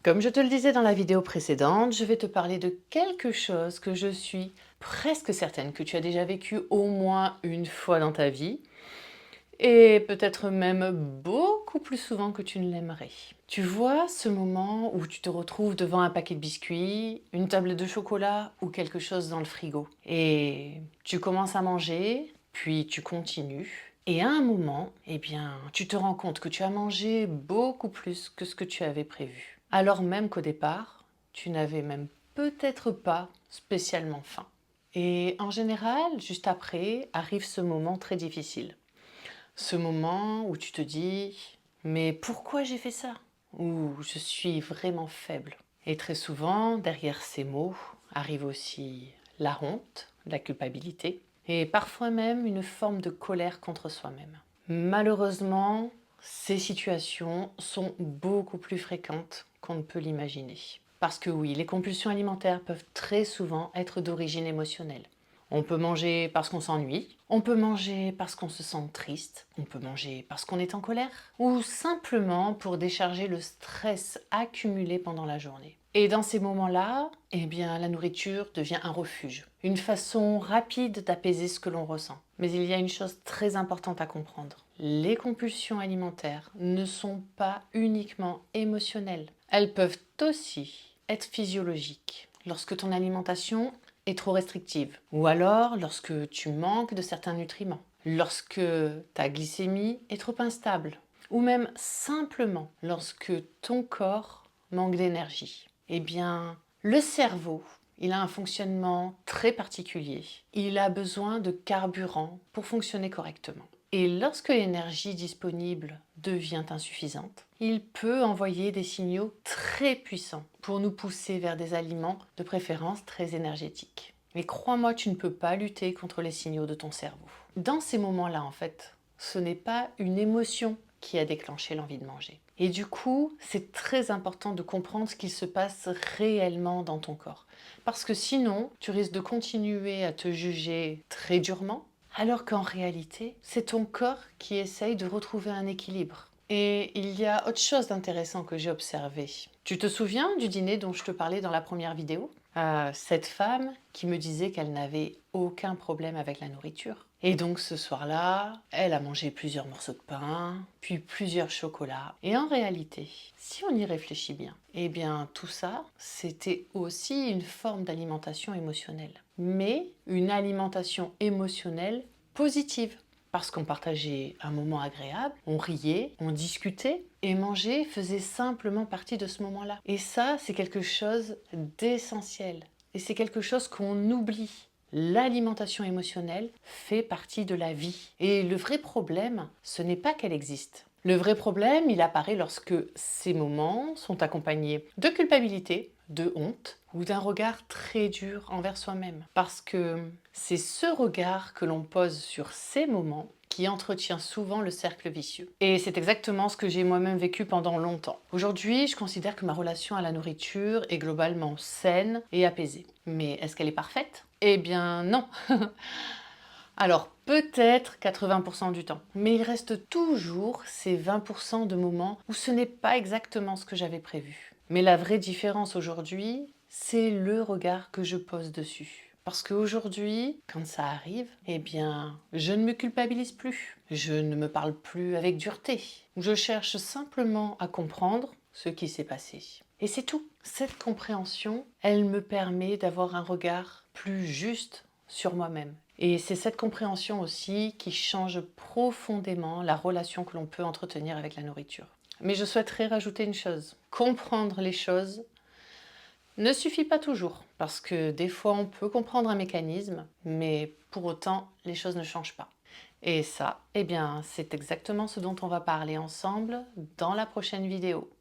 Comme je te le disais dans la vidéo précédente, je vais te parler de quelque chose que je suis presque certaine que tu as déjà vécu au moins une fois dans ta vie, et peut-être même beaucoup plus souvent que tu ne l'aimerais. Tu vois ce moment où tu te retrouves devant un paquet de biscuits, une tablette de chocolat ou quelque chose dans le frigo. Et tu commences à manger, puis tu continues. Et à un moment, tu te rends compte que tu as mangé beaucoup plus que ce que tu avais prévu. Alors même qu'au départ, tu n'avais même peut-être pas spécialement faim. Et en général, juste après, arrive ce moment très difficile. Ce moment où tu te dis « mais pourquoi j'ai fait ça ?» ou « je suis vraiment faible ». Et très souvent, derrière ces mots, arrive aussi la honte, la culpabilité, et parfois même une forme de colère contre soi-même. Malheureusement, ces situations sont beaucoup plus fréquentes qu'on ne peut l'imaginer. Parce que oui, les compulsions alimentaires peuvent très souvent être d'origine émotionnelle. On peut manger parce qu'on s'ennuie, on peut manger parce qu'on se sent triste, on peut manger parce qu'on est en colère, ou simplement pour décharger le stress accumulé pendant la journée. Et dans ces moments-là, la nourriture devient un refuge, une façon rapide d'apaiser ce que l'on ressent. Mais il y a une chose très importante à comprendre. Les compulsions alimentaires ne sont pas uniquement émotionnelles. Elles peuvent aussi être physiologiques. Lorsque ton alimentation est trop restrictive, ou alors lorsque tu manques de certains nutriments, lorsque ta glycémie est trop instable, ou même simplement lorsque ton corps manque d'énergie. Le cerveau, il a un fonctionnement très particulier. Il a besoin de carburant pour fonctionner correctement. Et lorsque l'énergie disponible devient insuffisante, il peut envoyer des signaux très puissants pour nous pousser vers des aliments de préférence très énergétiques. Mais crois-moi, tu ne peux pas lutter contre les signaux de ton cerveau. Dans ces moments-là, en fait, ce n'est pas une émotion qui a déclenché l'envie de manger. Et du coup, c'est très important de comprendre ce qu'il se passe réellement dans ton corps. Parce que sinon, tu risques de continuer à te juger très durement, alors qu'en réalité, c'est ton corps qui essaye de retrouver un équilibre. Et il y a autre chose d'intéressant que j'ai observé. Tu te souviens du dîner dont je te parlais dans la première vidéo ? Cette femme qui me disait qu'elle n'avait aucun problème avec la nourriture. Et donc ce soir-là, elle a mangé plusieurs morceaux de pain, puis plusieurs chocolats. Et en réalité, si on y réfléchit bien, tout ça, c'était aussi une forme d'alimentation émotionnelle. Mais une alimentation émotionnelle positive. Parce qu'on partageait un moment agréable, on riait, on discutait, et manger faisait simplement partie de ce moment-là. Et ça, c'est quelque chose d'essentiel. Et c'est quelque chose qu'on oublie. L'alimentation émotionnelle fait partie de la vie. Et le vrai problème, ce n'est pas qu'elle existe. Le vrai problème, il apparaît lorsque ces moments sont accompagnés de culpabilité, de honte ou d'un regard très dur envers soi-même. Parce que c'est ce regard que l'on pose sur ces moments qui entretient souvent le cercle vicieux. Et c'est exactement ce que j'ai moi-même vécu pendant longtemps. Aujourd'hui, je considère que ma relation à la nourriture est globalement saine et apaisée. Mais est-ce qu'elle est parfaite ? Eh bien non. Alors peut-être 80% du temps, mais il reste toujours ces 20% de moments où ce n'est pas exactement ce que j'avais prévu. Mais la vraie différence aujourd'hui, c'est le regard que je pose dessus. Parce qu'aujourd'hui, quand ça arrive, je ne me culpabilise plus. Je ne me parle plus avec dureté. Je cherche simplement à comprendre ce qui s'est passé. Et c'est tout. Cette compréhension, elle me permet d'avoir un regard plus juste sur moi-même. Et c'est cette compréhension aussi qui change profondément la relation que l'on peut entretenir avec la nourriture. Mais je souhaiterais rajouter une chose. Comprendre les choses ne suffit pas toujours, parce que des fois on peut comprendre un mécanisme, mais pour autant les choses ne changent pas. Et ça, c'est exactement ce dont on va parler ensemble dans la prochaine vidéo.